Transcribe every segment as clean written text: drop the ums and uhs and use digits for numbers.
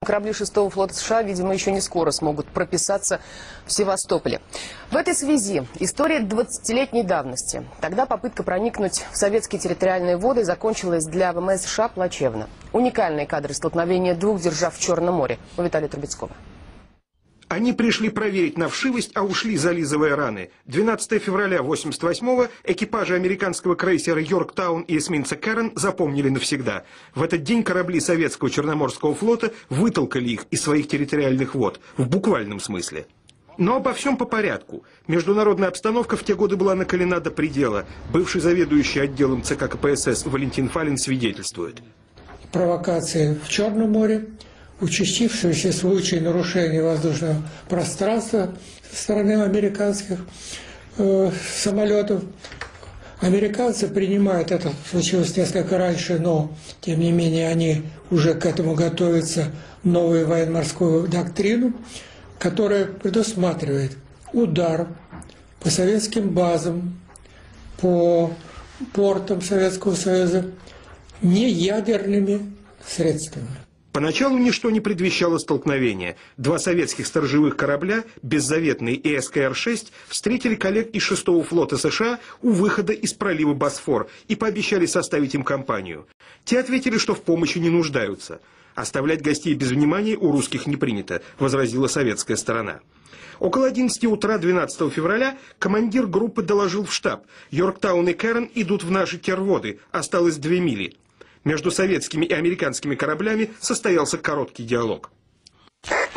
Корабли 6-го флота США, видимо, еще не скоро смогут прописаться в Севастополе. В этой связи история 20-летней давности. Тогда попытка проникнуть в советские территориальные воды закончилась для ВМС США плачевно. Уникальные кадры столкновения двух держав в Черном море. У Виталия Трубецкого. Они пришли проверить на вшивость, а ушли, зализывая раны. 12 февраля 1988-го экипажи американского крейсера «Йорктаун» и эсминца «Кэрон» запомнили навсегда. В этот день корабли советского Черноморского флота вытолкали их из своих территориальных вод, в буквальном смысле. Но обо всем по порядку. Международная обстановка в те годы была накалена до предела. Бывший заведующий отделом ЦК КПСС Валентин Фалин свидетельствует. Провокации в Черном море, участившиеся случаи нарушения воздушного пространства со стороны американских самолетов. Американцы принимают это, случилось несколько раньше, но тем не менее они уже к этому готовятся, новую военно-морскую доктрину, которая предусматривает удар по советским базам, по портам Советского Союза не ядерными средствами. Поначалу ничто не предвещало столкновения. Два советских сторожевых корабля, «Беззаветный» и СКР-6, встретили коллег из 6-го флота США у выхода из пролива Босфор и пообещали составить им компанию. Те ответили, что в помощи не нуждаются. «Оставлять гостей без внимания у русских не принято», — возразила советская сторона. Около 11 утра 12 февраля командир группы доложил в штаб: «Йорктаун и Кэрон идут в наши терводы, осталось 2 мили». Между советскими и американскими кораблями состоялся короткий диалог.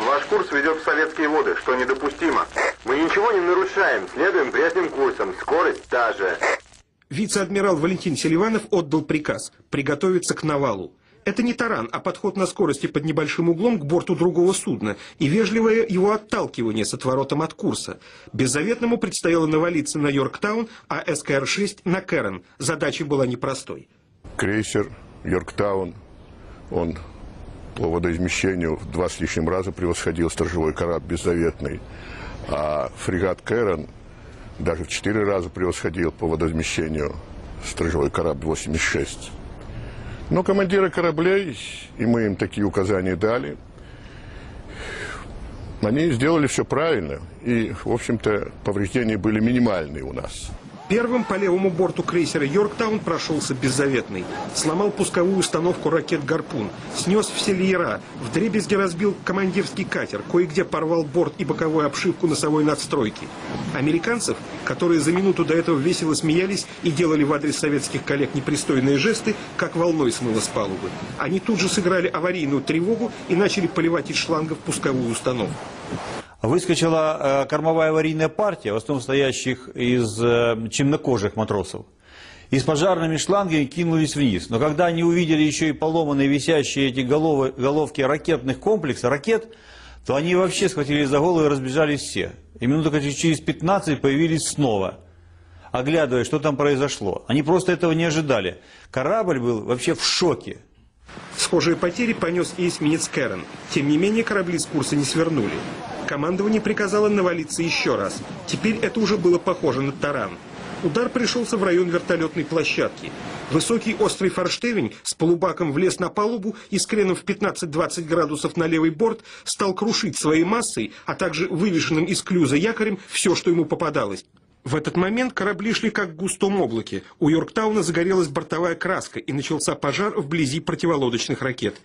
Ваш курс ведет в советские воды, что недопустимо. Мы ничего не нарушаем, следуем прежним курсом, скорость та же. Вице-адмирал Валентин Селиванов отдал приказ приготовиться к навалу. Это не таран, а подход на скорости под небольшим углом к борту другого судна и вежливое его отталкивание с отворотом от курса. Беззаветному предстояло навалиться на Йорктаун, а СКР-6 на Кэрон. Задача была непростой. Крейсер «Йорктаун», он по водоизмещению в 2 с лишним раза превосходил сторожевой корабль «Беззаветный», а фрегат «Кэрон» даже в 4 раза превосходил по водоизмещению сторожевой корабль «86». Но командиры кораблей, и мы им такие указания дали, они сделали все правильно, и, в общем-то, повреждения были минимальные у нас. Первым по левому борту крейсера «Йорктаун» прошелся «Беззаветный». Сломал пусковую установку ракет «Гарпун», снес все леера, вдребезги разбил командирский катер, кое-где порвал борт и боковую обшивку носовой надстройки. Американцев, которые за минуту до этого весело смеялись и делали в адрес советских коллег непристойные жесты, как волной смыло с палубы. Они тут же сыграли аварийную тревогу и начали поливать из шлангов пусковую установку. Выскочила кормовая аварийная партия, в основном состоящих из темнокожих матросов. И с пожарными шлангами кинулись вниз. Но когда они увидели еще и поломанные висящие эти головки ракетных комплексов, ракет, то они вообще схватились за голову и разбежались все. И минуту через 15 появились снова, оглядывая, что там произошло. Они просто этого не ожидали. Корабль был вообще в шоке. Схожие потери понес и эсминец «Кэрон». Тем не менее, корабли с курса не свернули. Командование приказало навалиться еще раз. Теперь это уже было похоже на таран. Удар пришелся в район вертолетной площадки. Высокий острый форштевень с полубаком влез на палубу и с креном в 15-20 градусов на левый борт стал крушить своей массой, а также вывешенным из клюза якорем все, что ему попадалось. В этот момент корабли шли как в густом облаке. У Йорктауна загорелась бортовая краска и начался пожар вблизи противолодочных ракет.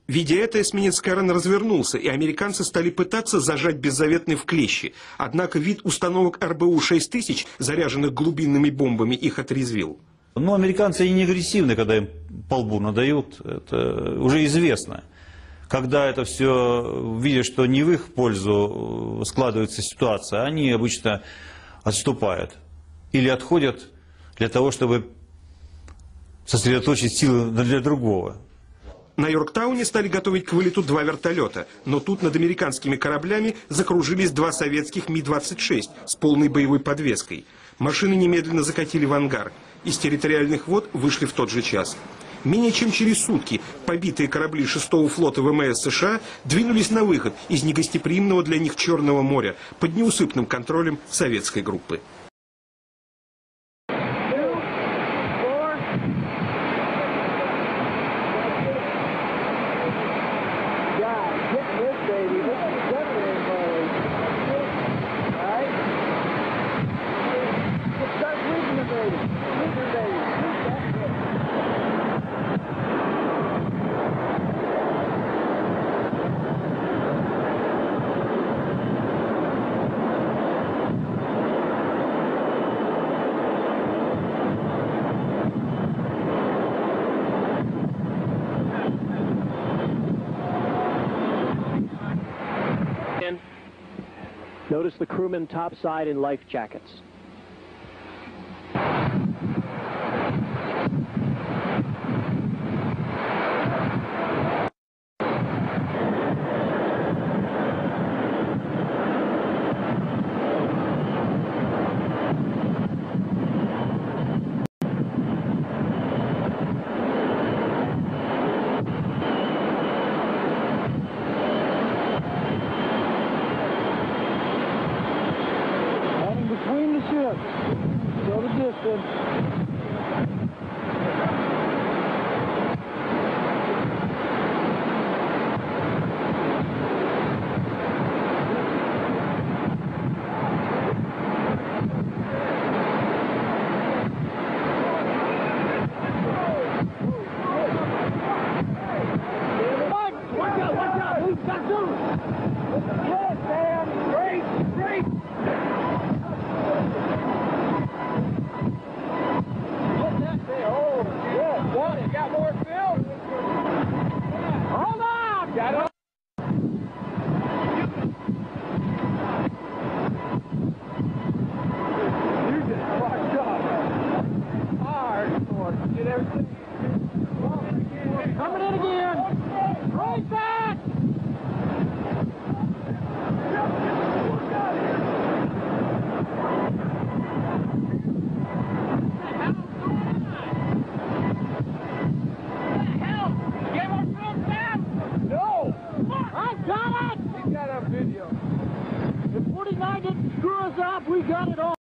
Видя это, эсминец «Кэрон» развернулся, и американцы стали пытаться зажать «Беззаветный» в клещи. Однако вид установок РБУ-6000, заряженных глубинными бомбами, их отрезвил. Но американцы они не агрессивны, когда им по лбу надают, это уже известно. Когда это все видят, что не в их пользу складывается ситуация, они обычно отступают или отходят для того, чтобы сосредоточить силы для другого. На Йорктауне стали готовить к вылету 2 вертолета, но тут над американскими кораблями закружились 2 советских Ми-26 с полной боевой подвеской. Машины немедленно закатили в ангар. Из территориальных вод вышли в тот же час. Менее чем через сутки побитые корабли 6-го флота ВМС США двинулись на выход из негостеприимного для них Черного моря под неусыпным контролем советской группы. Notice the crewmen topside in life jackets. Between the ships, show the distance. Watch out, move back to. Yes, Dan, great. Got more film? Hold on! Got it. You just fucked up. Hard. Get everything. Coming in again. Right back! Video. If 49 didn't screw us up, we got it all.